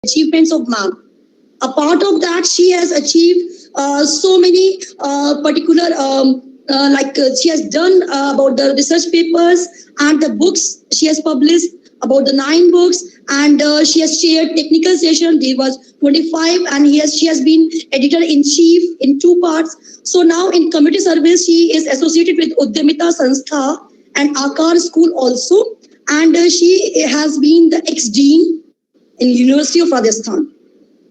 achievements of ma'am. A part of that, she has achieved so many particular she has done about the research papers and the books she has published about the 9 books, and she has chaired technical session. There was 25, and she has been editor in chief in 2 parts. So now in community service, she is associated with Udyamita Sanstha and Akar School also, and she has been the ex-dean in University of Rajasthan.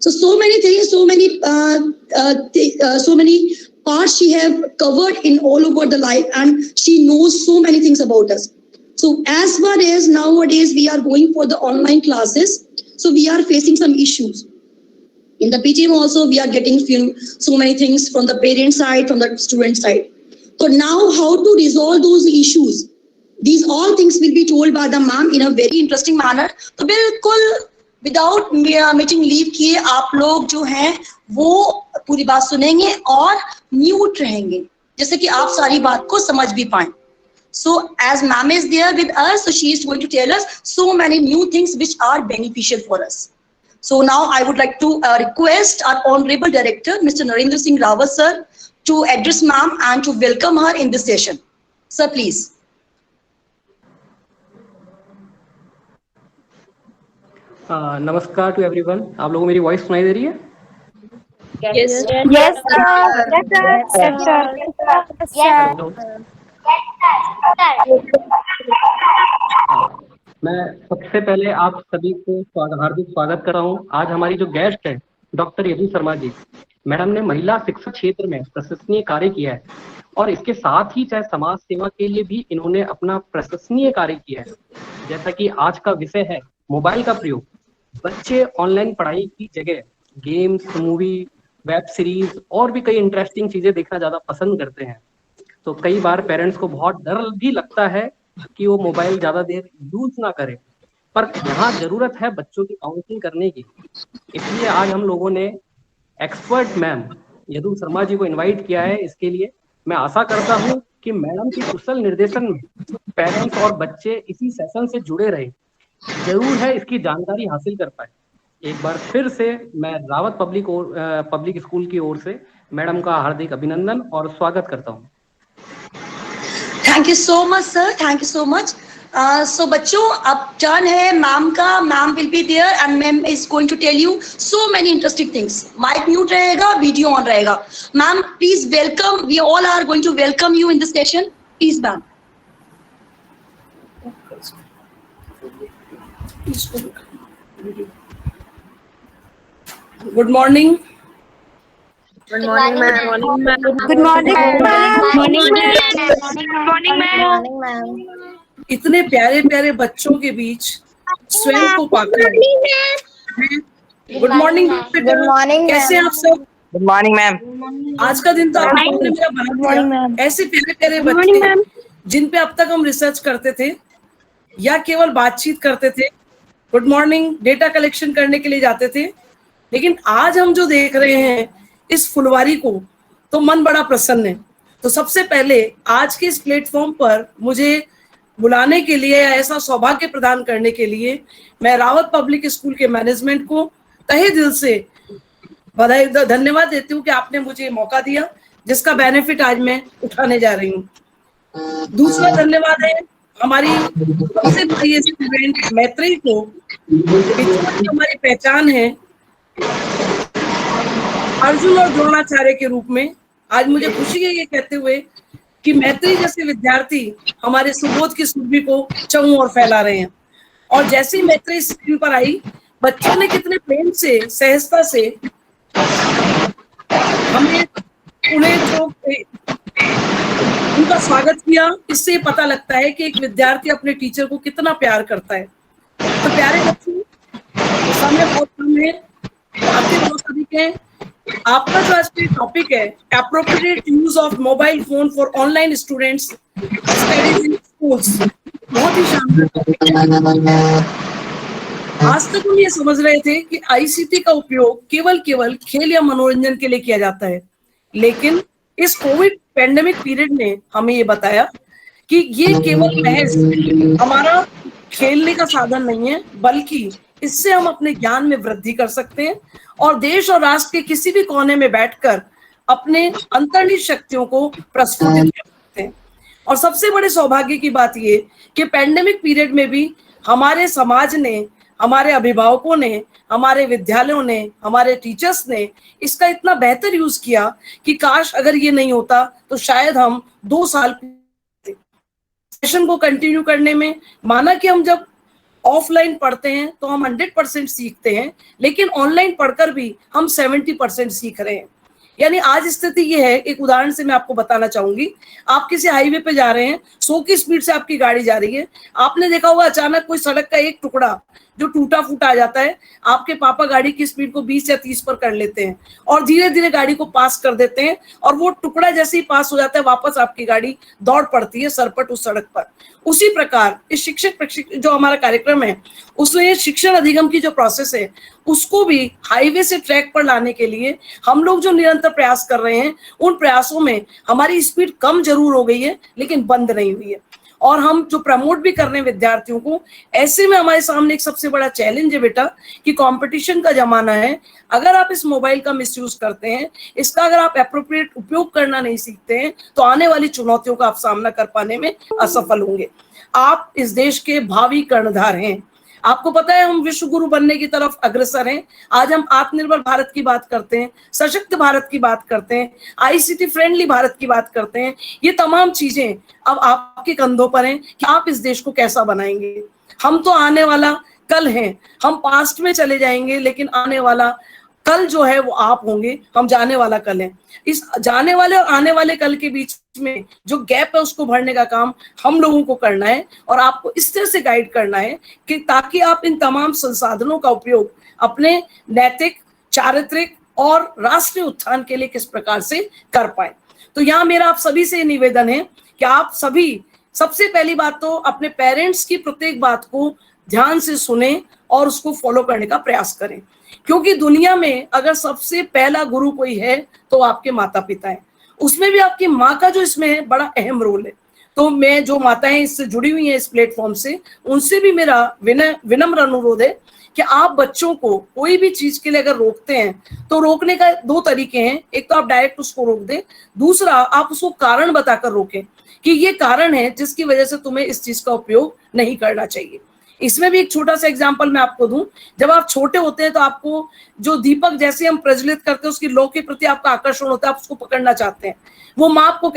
So many things, so many parts she have covered in all over the life, and she knows so many things about us. So as far as nowadays we are going for the online classes, so we are facing some issues. In the PTM also we are getting so many things from the parent side, from the student side. So now how to resolve those issues? These all things will be told by the ma'am in a very interesting manner. तो बिल्कुल without meeting leave किए आप लोग जो हैं वो पूरी बात सुनेंगे और म्यूट रहेंगे, जैसे कि आप सारी बात को समझ भी पाएं. So as ma'am is there with us, so she is going to tell us so many new things which are beneficial for us. So now I would like to request our Honorable Director, Mr. Narendra Singh Rawat sir, to address ma'am and to welcome her in this session. Sir, please. नमस्कार to everyone. आप लोगों को मेरी voice सुनाई दे रही है? Yes, sir. Yes, sir. मैं सबसे पहले आप सभी को हार्दिक स्वागत कर रहा हूँ. आज हमारी जो गेस्ट है डॉक्टर यदु शर्मा जी, मैडम ने महिला शिक्षा क्षेत्र में प्रशंसनीय कार्य किया है और इसके साथ ही चाहे समाज सेवा के लिए भी इन्होंने अपना प्रशंसनीय कार्य किया है. जैसा कि आज का विषय है मोबाइल का प्रयोग. बच्चे ऑनलाइन पढ़ाई की जगह गेम्स, मूवी, वेब सीरीज और भी कई इंटरेस्टिंग चीजें देखना ज्यादा पसंद करते हैं. तो कई बार पेरेंट्स को बहुत डर भी लगता है कि वो मोबाइल ज्यादा देर यूज ना करें, पर यहाँ जरूरत है बच्चों की काउंसलिंग करने की. इसलिए आज हम लोगों ने एक्सपर्ट मैम यदु शर्मा जी को इन्वाइट किया है. इसके लिए मैं आशा करता हूँ कि मैडम के कुशल निर्देशन में पेरेंट्स और बच्चे इसी सेशन से जुड़े रहे, जरूर है इसकी जानकारी हासिल कर पाए. एक बार फिर से मैं रावत पब्लिक स्कूल की ओर से मैडम का हार्दिक अभिनंदन और स्वागत करता हूँ. Thank you so much sir, thank you so much. So बच्चों, अब टर्न है मैम का. Ma'am will be there and ma'am is going to tell you so many interesting things. Mike mute रहेगा, वीडियो ऑन रहेगा. Ma'am please welcome, we all are going to welcome you in this session. Please ma'am. Good morning. Good morning, ma'am. Good morning, ma'am. इतने प्यारे प्यारे बच्चों के बीच स्वयं को पाकर गुड मॉर्निंग. Good morning, कैसे हैं आप सब? Good morning, ma'am. आज का दिन तो आप लोगों ने मेरा बना दिया. ऐसे प्यारे प्यारे बच्चे जिन पे अब तक हम रिसर्च करते थे या केवल बातचीत करते थे, गुड मॉर्निंग डेटा कलेक्शन करने के लिए जाते थे, लेकिन आज हम जो देख रहे हैं इस फुलवारी को तो मन बड़ा प्रसन्न है. तो सबसे पहले आज के इस प्लेटफॉर्म पर मुझे बुलाने के लिए, ऐसा सौभाग्य प्रदान करने के लिए मैं रावत पब्लिक स्कूल के मैनेजमेंट को तहे दिल से बधाई, धन्यवाद देती हूँ कि आपने मुझे मौका दिया जिसका बेनिफिट आज मैं उठाने जा रही हूँ. दूसरा धन्यवाद है हमारी सबसे बड़ी स्टूडेंट मैत्री को, हमारी पहचान है अर्जुन और द्रोणाचार्य के रूप में. आज मुझे खुशी है ये कहते हुए कि मैत्री जैसे विद्यार्थी हमारे सुबोध की सुरभि को चहुं और फैला रहे हैं. और जैसे ही मैत्री स्क्रीन पर आई, बच्चों ने कितने प्रेम से, सहजता से हमें उन्हें उनका स्वागत किया. इससे पता लगता है कि एक विद्यार्थी अपने टीचर को कितना प्यार करता है. तो प्यारे बच्चों, समय बहुत कम है, आपके बहुत अधिक है. आपका जो आज का टॉपिक है appropriate use of mobile phone for online students studies in schools, बहुत ही शानदार टॉपिक है. आज तक हम ये समझ रहे थे कि आईसीटी का उपयोग केवल खेल या मनोरंजन के लिए किया जाता है, लेकिन इस कोविड पेंडेमिक पीरियड ने हमें ये बताया कि ये केवल महज हमारा खेलने का साधन नहीं है, बल्कि इससे हम अपने ज्ञान में वृद्धि कर सकते हैं और देश और राष्ट्र के किसी भी कोने में बैठकर अपने अंतर्निहित शक्तियों को प्रस्फुटित कर सकते हैं। और सबसे बड़े सौभाग्य की बात ये कि पैंडेमिक पीरियड में भी हमारे समाज ने, हमारे अभिभावकों ने, हमारे विद्यालयों ने, हमारे टीचर्स ने इसका इतना बेहतर यूज किया कि काश अगर ये नहीं होता तो शायद हम 2 साल सेशन को कंटिन्यू करने में, माना कि हम जब ऑफलाइन पढ़ते हैं तो हम 100% सीखते हैं, लेकिन ऑनलाइन पढ़कर भी हम 70% सीख रहे हैं। यानी आज स्थिति ये है, एक उदाहरण से मैं आपको बताना चाहूंगी। आप किसी हाईवे पे जा रहे हैं, 100 की स्पीड से आपकी गाड़ी जा रही है, आपने देखा होगा अचानक कोई सड़क का एक टुकड़ा जो टूटा फूटा आ जाता है, आपके पापा गाड़ी की स्पीड को 20 या 30 पर कर लेते हैं और धीरे धीरे गाड़ी को पास कर देते हैं, और वो टुकड़ा जैसे ही पास हो जाता है वापस आपकी गाड़ी दौड़ पड़ती है सरपट उस सड़क पर। उसी प्रकार इस शिक्षक प्रशिक्षण जो हमारा कार्यक्रम है, उसमें शिक्षण अधिगम की जो प्रोसेस है उसको भी हाईवे से ट्रैक पर लाने के लिए हम लोग जो निरंतर प्रयास कर रहे हैं, उन प्रयासों में हमारी स्पीड कम जरूर हो गई है लेकिन बंद नहीं हुई है। और हम जो प्रमोट भी कर रहे हैं विद्यार्थियों को, ऐसे में हमारे सामने एक सबसे बड़ा चैलेंज है बेटा कि कंपटीशन का जमाना है। अगर आप इस मोबाइल का मिसयूज करते हैं, इसका अगर आप एप्रोप्रिएट उपयोग करना नहीं सीखते हैं, तो आने वाली चुनौतियों का आप सामना कर पाने में असफल होंगे। आप इस देश के भावी कर्णधार हैं। आपको पता है हम विश्व गुरु बनने की तरफ अग्रसर हैं। आज हम आत्मनिर्भर भारत की बात करते हैं, सशक्त भारत की बात करते हैं, आईसीटी फ्रेंडली भारत की बात करते हैं। ये तमाम चीजें अब आपके कंधों पर हैं कि आप इस देश को कैसा बनाएंगे। हम तो आने वाला कल हैं, हम पास्ट में चले जाएंगे, लेकिन आने वाला कल जो है वो आप होंगे, हम जाने वाला कल है। इस जाने वाले और आने वाले कल के बीच में जो गैप है उसको भरने का काम हम लोगों को करना है, और आपको इस तरह से गाइड करना है कि ताकि आप इन तमाम संसाधनों का उपयोग अपने नैतिक, चारित्रिक और राष्ट्रीय उत्थान के लिए किस प्रकार से कर पाए। तो यहाँ मेरा आप सभी से निवेदन है कि आप सभी सबसे पहली बात तो अपने पेरेंट्स की प्रत्येक बात को ध्यान से सुने और उसको फॉलो करने का प्रयास करें, क्योंकि दुनिया में अगर सबसे पहला गुरु कोई है तो आपके माता पिता हैं। उसमें भी आपकी माँ का जो इसमें है बड़ा अहम रोल है। तो मैं जो माताएं इससे जुड़ी हुई हैं इस प्लेटफॉर्म से, उनसे भी मेरा विनम्र अनुरोध है कि आप बच्चों को कोई भी चीज के लिए अगर रोकते हैं तो रोकने का 2 तरीके हैं। एक तो आप डायरेक्ट उसको रोक दें, दूसरा आप उसको कारण बताकर रोकें कि ये कारण है जिसकी वजह से तुम्हें इस चीज का उपयोग नहीं करना चाहिए। इसमें भी एक छोटा सा एग्जांपल मैं आपको दूं। जब आप छोटे होते हैं तो आपको जो दीपक जैसे हम प्रज्वलित करते हैं उसकी लौ के प्रति आपका आकर्षण होता है, आप उसको पकड़ना चाहते हैं, वो माँ आपको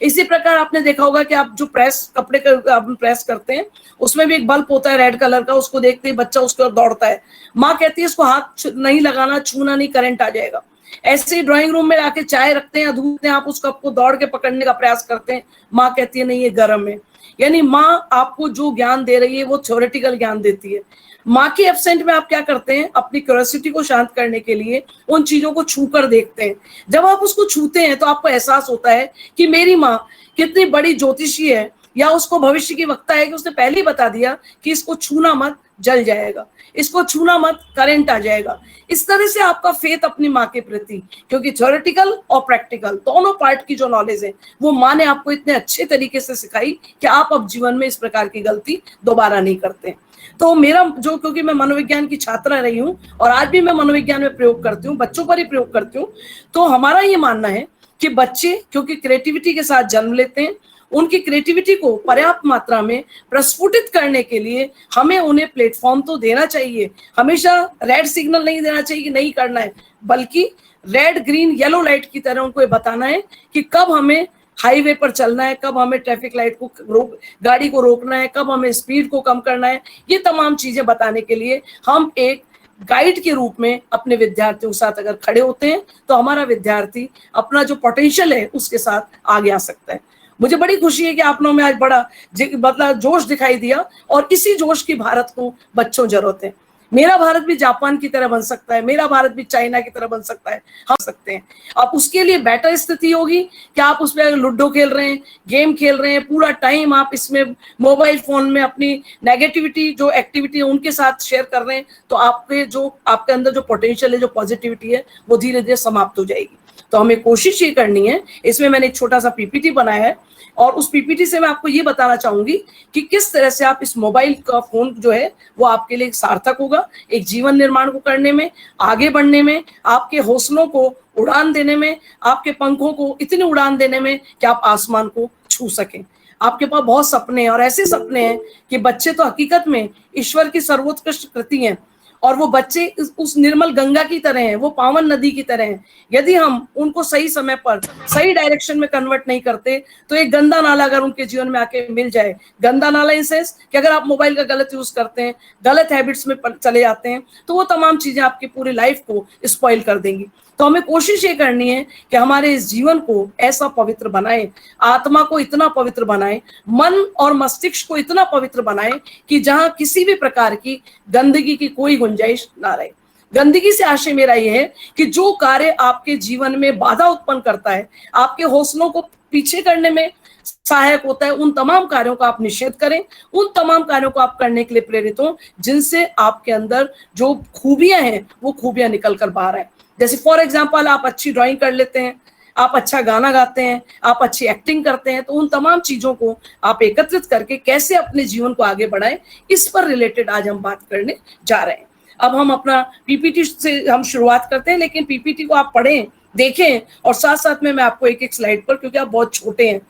इसी प्रकार आपने देखा होगा कि आप जो कपड़े का प्रेस करते हैं उसमें भी एक बल्ब होता है रेड कलर का, उसको देखते ही बच्चा उसके ओर दौड़ता है। माँ कहती है इसको हाथ नहीं लगाना, छूना नहीं, करंट आ जाएगा। ऐसे ही ड्राइंग रूम में आके चाय रखते हैं या दूध हैं, आप उस कप को दौड़ के पकड़ने का प्रयास करते हैं, माँ कहती है नहीं ये गर्म है। यानी माँ आपको जो ज्ञान दे रही है वो थ्योरेटिकल ज्ञान देती है। माँ के एब्सेंट में आप क्या करते हैं, अपनी क्यूरियोसिटी को शांत करने के लिए उन चीजों को छू कर देखते हैं। जब आप उसको छूते हैं तो आपको एहसास होता है कि मेरी माँ कितनी बड़ी ज्योतिषी है, या उसको भविष्य की वक्ता है कि उसने पहले ही बता दिया कि इसको छूना मत, जल जाएगा, इसको छूना मत, करंट आ जाएगा। इस तरह से आपका फेथ अपनी माँ के प्रति, क्योंकि थ्योरेटिकल और प्रैक्टिकल दोनों पार्ट की जो नॉलेज है वो माँ ने आपको इतने अच्छे तरीके से सिखाई कि आप अब जीवन में इस प्रकार की गलती दोबारा नहीं करते। तो मेरा जो, क्योंकि मैं मनोविज्ञान की छात्रा रही हूँ और आज भी मैं मनोविज्ञान में प्रयोग करती हूँ, बच्चों पर ही प्रयोग करती हूँ, तो हमारा ये मानना है कि बच्चे क्योंकि क्रिएटिविटी के साथ जन्म लेते हैं, उनकी क्रिएटिविटी को पर्याप्त मात्रा में प्रस्फुटित करने के लिए हमें उन्हें प्लेटफॉर्म तो देना चाहिए। हमेशा रेड सिग्नल नहीं देना चाहिए कि नहीं करना है, बल्कि रेड ग्रीन येलो लाइट की तरह उनको ये बताना है कि कब हमें हाईवे पर चलना है, कब हमें ट्रैफिक लाइट को गाड़ी को रोकना है, कब हमें स्पीड को कम करना है। ये तमाम चीजें बताने के लिए हम एक गाइड के रूप में अपने विद्यार्थियों के साथ अगर खड़े होते हैं तो हमारा विद्यार्थी अपना जो पोटेंशियल है उसके साथ आगे आ सकता है। मुझे बड़ी खुशी है कि आप लोगों में आज बड़ा मतलब जोश दिखाई दिया, और इसी जोश की भारत को बच्चों जरूरत है। मेरा भारत भी जापान की तरह बन सकता है, मेरा भारत भी चाइना की तरह बन सकता है, हम सकते हैं। अब उसके लिए बेटर स्थिति होगी कि आप उसमें लूडो खेल रहे हैं, गेम खेल रहे हैं, पूरा टाइम आप इसमें मोबाइल फोन में अपनी नेगेटिविटी जो एक्टिविटी है उनके साथ शेयर कर रहे हैं, तो आपके अंदर जो पोटेंशियल है, जो पॉजिटिविटी है, वो धीरे धीरे समाप्त हो जाएगी। तो हमें कोशिश ये करनी है, इसमें मैंने एक छोटा सा पीपीटी बनाया है और उस पीपीटी से मैं आपको ये बताना चाहूंगी कि किस तरह से आप इस मोबाइल का फोन जो है वो आपके लिए सार्थक होगा एक जीवन निर्माण को करने में, आगे बढ़ने में, आपके हौसलों को उड़ान देने में, आपके पंखों को इतनी उड़ान देने में कि आप आसमान को छू सकें। आपके पास बहुत सपने हैं और ऐसे सपने हैं कि बच्चे तो हकीकत में ईश्वर की सर्वोत्कृष्ट कृति हैं और वो बच्चे उस निर्मल गंगा की तरह हैं, वो पावन नदी की तरह हैं। यदि हम उनको सही समय पर सही डायरेक्शन में कन्वर्ट नहीं करते तो एक गंदा नाला अगर उनके जीवन में आके मिल जाए, गंदा नाला इन सेंस कि अगर आप मोबाइल का गलत यूज करते हैं, गलत हैबिट्स में चले जाते हैं तो वो तमाम चीजें आपकी पूरी लाइफ को स्पॉइल कर देंगी। तो हमें कोशिश ये करनी है कि हमारे इस जीवन को ऐसा पवित्र बनाएं, आत्मा को इतना पवित्र बनाएं, मन और मस्तिष्क को इतना पवित्र बनाएं कि जहां किसी भी प्रकार की गंदगी की कोई गुंजाइश ना रहे। गंदगी से आशय मेरा यह है कि जो कार्य आपके जीवन में बाधा उत्पन्न करता है, आपके हौसलों को पीछे करने में सहायक होता है, उन तमाम कार्यों का आप निषेध करें, उन तमाम कार्यों को आप करने के लिए प्रेरित हो जिनसे आपके अंदर जो खूबियां हैं वो खूबियां निकल कर बाहर आए। जैसे फॉर एग्जाम्पल आप अच्छी ड्राइंग कर लेते हैं, आप अच्छा गाना गाते हैं, आप अच्छी एक्टिंग करते हैं, तो उन तमाम चीजों को आप एकत्रित करके कैसे अपने जीवन को आगे बढ़ाएं, इस पर रिलेटेड आज हम बात करने जा रहे हैं। अब हम अपना पीपीटी से हम शुरुआत करते हैं, लेकिन पीपीटी को आप पढ़ें, देखें और साथ साथ में मैं आपको एक एक स्लाइड पर, क्योंकि आप बहुत छोटे हैं,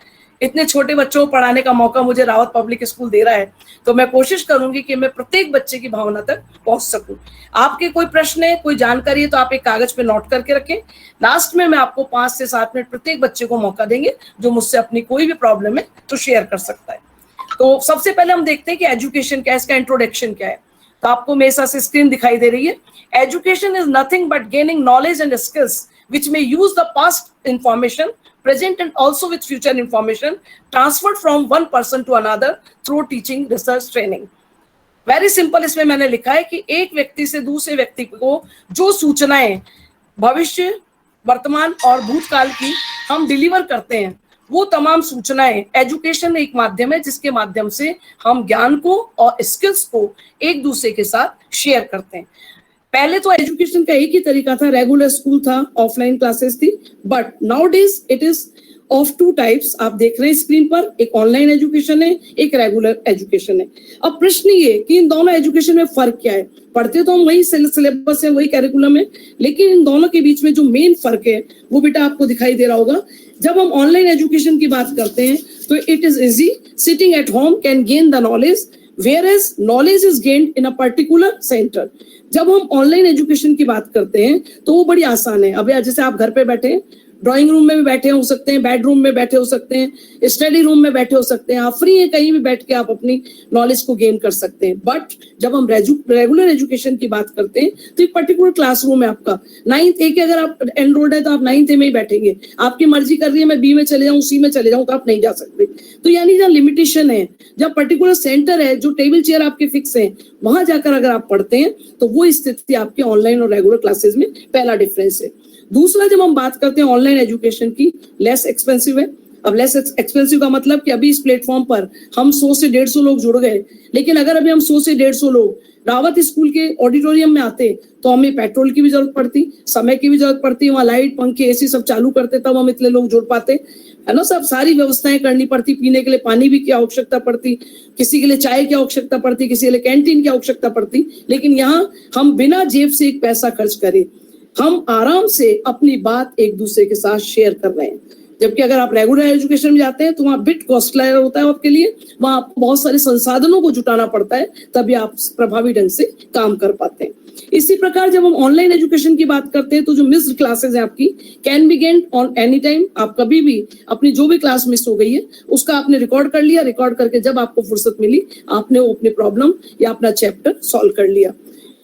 इतने छोटे बच्चों को पढ़ाने का मौका मुझे रावत पब्लिक स्कूल दे रहा है, तो मैं कोशिश करूंगी कि मैं प्रत्येक बच्चे की भावना तक पहुंच सकूं। आपके कोई प्रश्न है, कोई जानकारी है तो आप एक कागज पे नोट करके रखें। लास्ट में मैं आपको 5 से 7 मिनट प्रत्येक बच्चे को मौका देंगे जो मुझसे अपनी कोई भी प्रॉब्लम है तो शेयर कर सकता है। तो सबसे पहले हम देखते हैं कि एजुकेशन क्या है, इसका इंट्रोडक्शन क्या है। तो आपको मेरे साथ स्क्रीन दिखाई दे रही है। Education is nothing but gaining knowledge and skills which may use the past information, present and also with future information transferred from one person to another through teaching, research, training. Very simple इसमें मैंने लिखा है कि एक व्यक्ति से दूसरे व्यक्ति को जो सूचनाएं भविष्य, वर्तमान और भूतकाल की हम डिलीवर करते हैं, वो तमाम सूचनाएं एजुकेशन एक माध्यम है जिसके माध्यम से हम ज्ञान को और स्किल्स को एक दूसरे के साथ शेयर करते हैं। पहले तो एजुकेशन का एक ही तरीका था, रेगुलर स्कूल था, ऑफलाइन क्लासेस थी, but nowadays it is of 2 types. आप देख रहे हैं स्क्रीन पर, एक ऑनलाइन एजुकेशन है, एक रेगुलर एजुकेशन है। अब प्रश्न ये कि इन दोनों एजुकेशन में फर्क क्या है। पढ़ते तो हम वही सिलेबस है, वही कैरिकुलम है, लेकिन इन दोनों के बीच में जो मेन फर्क है वो बेटा आपको दिखाई दे रहा होगा। जब हम ऑनलाइन एजुकेशन की बात करते हैं तो it is easy, sitting at home can gain the knowledge, whereas knowledge is gained in a particular center। जब हम ऑनलाइन एजुकेशन की बात करते हैं तो वो बड़ी आसान है। अब जैसे आप घर पे बैठे हैं, ड्राइंग रूम में भी बैठे हो सकते हैं, बेडरूम में बैठे हो सकते हैं, स्टडी रूम में बैठे हो सकते हैं, आप फ्री हैं, कहीं भी बैठ के आप अपनी नॉलेज को गेन कर सकते हैं। बट जब हम रेगुलर एजुकेशन की बात करते हैं तो एक पर्टिकुलर क्लासरूम है आपका, 9th A के अगर आप एनरोल्ड है तो आप 9th A में ही बैठेंगे। आपकी मर्जी कर रही है मैं B में चले जाऊँ, C में चले जाऊँ, तो आप नहीं जा सकते। तो यानी जहाँ लिमिटेशन है, जब पर्टिकुलर सेंटर है, जो टेबल चेयर आपके फिक्स है, वहां जाकर अगर आप पढ़ते हैं तो वो स्थिति आपके ऑनलाइन और रेगुलर क्लासेस में पहला डिफरेंस है। दूसरा, जब हम बात करते हैं ऑनलाइन एजुकेशन की, लेस एक्सपेंसिव है। अब लेस एक्सपेंसिव का मतलब कि अभी इस प्लेटफॉर्म पर हम 100 से 150 लोग जुड़ गए, लेकिन अगर अभी हम 100 से 150 लोग रावत स्कूल के ऑडिटोरियम में आते तो हमें पेट्रोल की भी जरूरत पड़ती, समय की भी जरूरत पड़ती, वहाँ लाइट, पंखे, एसी सब चालू करते तब हम इतने लोग जुड़ पाते, है ना। सब सारी व्यवस्थाएं करनी पड़ती, पीने के लिए पानी भी की आवश्यकता पड़ती, किसी के लिए चाय की आवश्यकता पड़ती, किसी के लिए कैंटीन की आवश्यकता पड़ती। लेकिन यहाँ हम बिना जेब से एक पैसा खर्च करे हम आराम से अपनी बात एक दूसरे के साथ शेयर कर रहे हैं। जबकि अगर आप रेगुलर एजुकेशन में जाते हैं तो वहाँ बिट कॉस्टली होता है आपके लिए, वहाँ आपको बहुत सारे संसाधनों को जुटाना पड़ता है, तभी आप प्रभावी ढंग से काम कर पाते हैं। इसी प्रकार जब हम ऑनलाइन एजुकेशन की बात करते हैं तो जो मिस्ड क्लासेस है आपकी can be gained on any time. आप कभी भी अपनी जो भी क्लास मिस हो गई है उसका आपने रिकॉर्ड कर लिया, रिकॉर्ड करके जब आपको फुर्सत मिली आपने वो अपनी प्रॉब्लम या अपना चैप्टर सॉल्व कर लिया।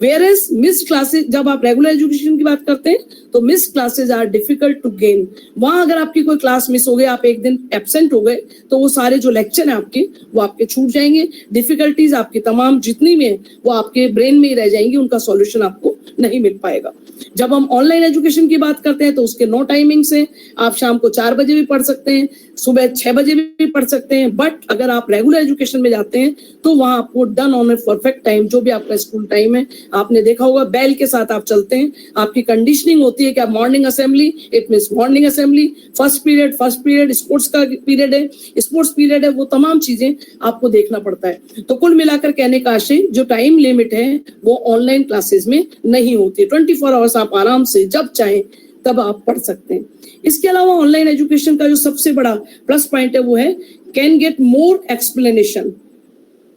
Whereas मिस्ड क्लासेस, जब आप रेगुलर एजुकेशन की बात करते हैं तो missed classes are difficult to gain. वहां अगर आपकी कोई क्लास मिस हो गई, आप एक दिन एब्सेंट हो गए, तो वो सारे जो लेक्चर हैं आपके वो आपके छूट जाएंगे। डिफिकल्टीज आपकी तमाम जितनी भी है वो आपके ब्रेन में ही रह जाएंगी, उनका सॉल्यूशन आपको नहीं मिल पाएगा। जब हम ऑनलाइन एजुकेशन की बात करते हैं तो उसके 9 टाइमिंग्स हैं। आप शाम को 4 बजे भी पढ़ सकते हैं, सुबह 6 बजे भी पढ़ सकते हैं, बट अगर आप रेगुलर एजुकेशन में जाते हैं तो वहां आपको done on a perfect time, जो भी आपका स्कूल टाइम है, आपने देखा होगा बेल के साथ आप चलते हैं, आपकी कंडीशनिंग होती है कि आप morning assembly, it means morning assembly, first period sports का पीरियड है, स्पोर्ट्स पीरियड है, वो तमाम चीजें आपको देखना पड़ता है। तो कुल मिलाकर कहने का आशय, जो टाइम लिमिट है वो ऑनलाइन क्लासेस में नहीं होती। 24 आवर्स आप आराम से जब चाहें तब आप पढ़ सकते हैं। इसके अलावा ऑनलाइन एजुकेशन का जो सबसे बड़ा प्लस पॉइंट है वो है कैन गेट मोर एक्सप्लेनेशन।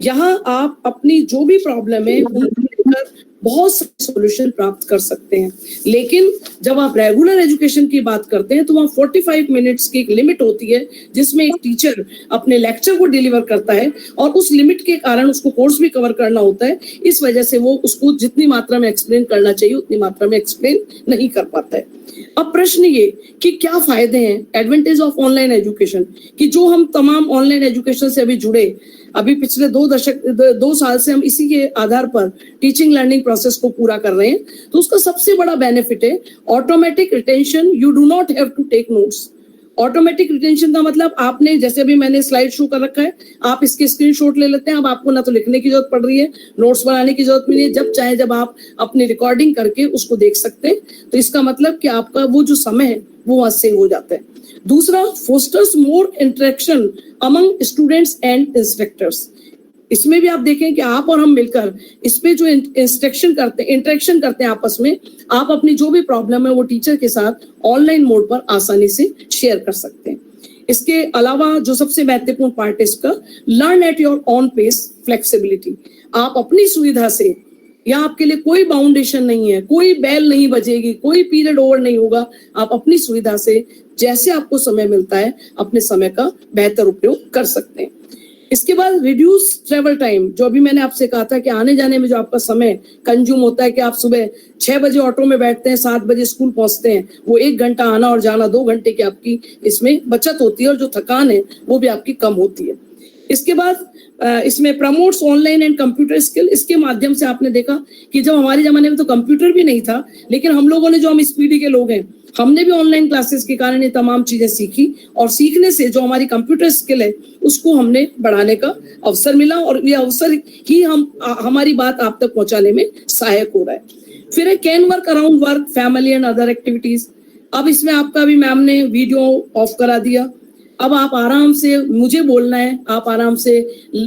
यहाँ आप अपनी जो भी प्रॉब्लम है उनको लेकर बहुत सारे सॉल्यूशन प्राप्त कर सकते हैं। लेकिन जब आप रेगुलर एजुकेशन की बात करते हैं तो वहाँ 45 मिनट्स की एक लिमिट होती है जिसमें एक टीचर अपने लेक्चर को डिलीवर करता है और उस लिमिट के कारण उसको कोर्स भी कवर करना होता है। इस वजह से वो उसको जितनी मात्रा में एक्सप्लेन करना चाहिए उतनी मात्रा में एक्सप्लेन नहीं कर पाता है। अब प्रश्न ये कि क्या फायदे हैं, एडवांटेज ऑफ ऑनलाइन एजुकेशन, कि जो हम तमाम ऑनलाइन एजुकेशन से अभी जुड़े, अभी पिछले 2 साल से हम इसी के आधार पर टीचिंग लर्निंग प्रोसेस को पूरा कर रहे हैं, तो उसका सबसे बड़ा बेनिफिट है automatic retention. You do not have to take notes. Automatic retention का मतलब, आपने जैसे अभी मैंने स्लाइड शो कर रखा है, आप इसके स्क्रीनशॉट ले लेते हैं। अब आपको ना तो लिखने की जरूरत पड़ रही है, नोट्स बनाने की जरूरत नहीं है, जब चाहे जब आप अपनी रिकॉर्डिंग करके उसको देख सकते हैं। तो इसका मतलब कि आपका वो जो समय है वो वहां सेव हो जाता है। दूसरा, fosters more interaction among students and instructors. इसमें भी आप देखें कि आप और हम मिलकर इस पे जो इंस्ट्रक्शन करते हैं, इंटरेक्शन करते हैं आपस में, आप अपनी जो भी प्रॉब्लम है वो टीचर के साथ ऑनलाइन मोड पर आसानी से शेयर कर सकते हैं। इसके अलावा जो सबसे महत्वपूर्ण पार्ट है इसका, learn at your own pace, flexibility. आप अपनी सुविधा से, यहाँ आपके लिए कोई बाउंडेशन नहीं है, कोई बेल नहीं बजेगी, कोई पीरियड ओवर नहीं होगा। आप अपनी सुविधा से जैसे आपको समय मिलता है अपने समय का बेहतर उपयोग कर सकते हैं। इसके बाद रिड्यूस ट्रेवल टाइम, जो अभी मैंने आपसे कहा था कि आने जाने में जो आपका समय कंज्यूम होता है, कि आप सुबह 6 बजे ऑटो में बैठते हैं, 7 बजे स्कूल पहुंचते हैं, वो 1 घंटा आना और जाना, 2 घंटे की आपकी इसमें बचत होती है और जो थकान है वो भी आपकी कम होती है। इसके बाद इसमें promotes online and computer skill. इसके माध्यम से आपने देखा कि जब हमारे जमाने में तो कंप्यूटर भी नहीं था, लेकिन हम लोगों ने, जो हम स्पीडी के लोग हैं, हमने भी ऑनलाइन क्लासेस के कारण ये तमाम चीजें सीखी और सीखने से जो हमारी कंप्यूटर स्किल है उसको हमने बढ़ाने का अवसर मिला और ये अवसर ही हमारी बात आप तक पहुंचाने में सहायक हो रहा है। फिर can work around work, family and other activities. अब इसमें आपका भी मैम ने वीडियो ऑफ करा दिया। अब आप आराम से, मुझे बोलना है, आप आराम से,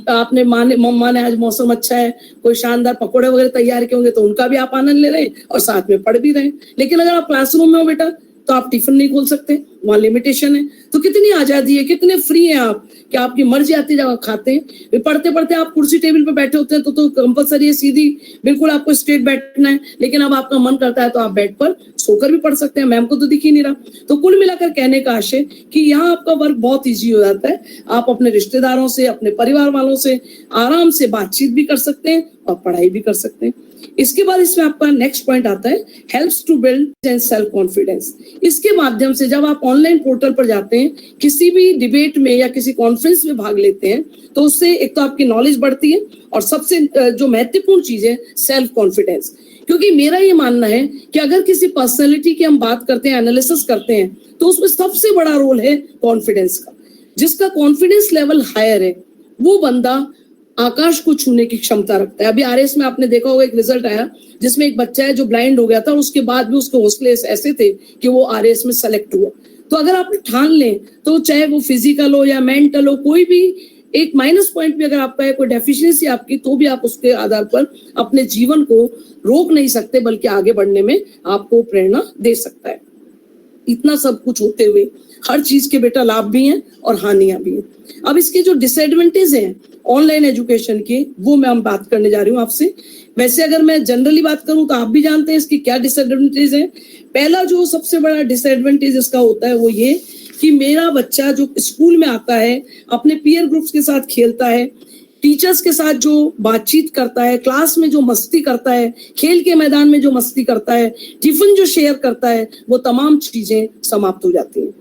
आपने मम्मा ने आज मौसम अच्छा है, कोई शानदार पकौड़े वगैरह तैयार किए होंगे तो उनका भी आप आनंद ले रहे हैं और साथ में पढ़ भी रहे हैं। लेकिन अगर आप क्लासरूम में हो बेटा तो आप टिफिन नहीं खोल सकते, वहां लिमिटेशन है। तो कितनी आजादी है, कितने फ्री हैं आप कि आपकी मर्जी आती जगह खाते हैं। पढ़ते पढ़ते आप कुर्सी टेबल पे बैठे होते हैं तो कंपलसरी है, सीधी बिल्कुल आपको स्ट्रेट बैठना है, लेकिन अब आपका मन करता है तो आप बेड पर सोकर भी पढ़ सकते हैं, मैम को तो दिख ही नहीं रहा। तो कुल मिलाकर कहने का आशय कि यहाँ आपका वर्क बहुत ईजी हो जाता है। आप अपने रिश्तेदारों से, अपने परिवार वालों से आराम से बातचीत भी कर सकते हैं और पढ़ाई भी कर सकते हैं। इसके बाद इसमें आपका नेक्स्ट पॉइंट आता है helps to build and self confidence. इसके माध्यम से जब आप ऑनलाइन पोर्टल पर जाते हैं, किसी भी डिबेट में या किसी कॉन्फ्रेंस में भाग लेते हैं, तो उससे एक तो आपकी नॉलेज बढ़ती है और सबसे जो महत्वपूर्ण चीज है सेल्फ कॉन्फिडेंस। क्योंकि मेरा ये मानना है कि अगर किसी पर्सनैलिटी की हम बात करते हैं, एनालिसिस करते हैं, तो उसमें सबसे बड़ा रोल है कॉन्फिडेंस का। जिसका कॉन्फिडेंस लेवल हायर है वो बंदा आकाश को छूने की क्षमता रखता है। अभी आरएस में आपने देखा होगा एक रिजल्ट आया जिसमें एक बच्चा है जो ब्लाइंड हो गया था और उसके बाद भी उसके हौसले ऐसे थे कि वो आरएस में सेलेक्ट हुआ। तो अगर आप ठान लें तो चाहे वो फिजिकल हो या मेंटल हो, कोई भी एक माइनस पॉइंट भी अगर आपका है, कोई डेफिशिएंसी आपकी, तो भी आप उसके आधार पर अपने जीवन को रोक नहीं सकते, बल्कि आगे बढ़ने में आपको प्रेरणा दे सकता है। इतना सब कुछ होते हुए हर चीज के बेटा लाभ भी हैं और हानियां भी हैं। अब इसके जो डिसएडवांटेज हैं ऑनलाइन एजुकेशन के, वो मैं हम बात करने जा रही हूँ आपसे। वैसे अगर मैं जनरली बात करूं तो आप भी जानते हैं इसकी क्या डिसएडवांटेज है। पहला जो सबसे बड़ा डिसएडवांटेज इसका होता है वो ये कि मेरा बच्चा जो स्कूल में आता है, अपने पीयर ग्रुप्स के साथ खेलता है, टीचर्स के साथ जो बातचीत करता है, क्लास में जो मस्ती करता है, खेल के मैदान में जो मस्ती करता है, टिफिन जो शेयर करता है, वो तमाम चीजें समाप्त हो जाती हैं।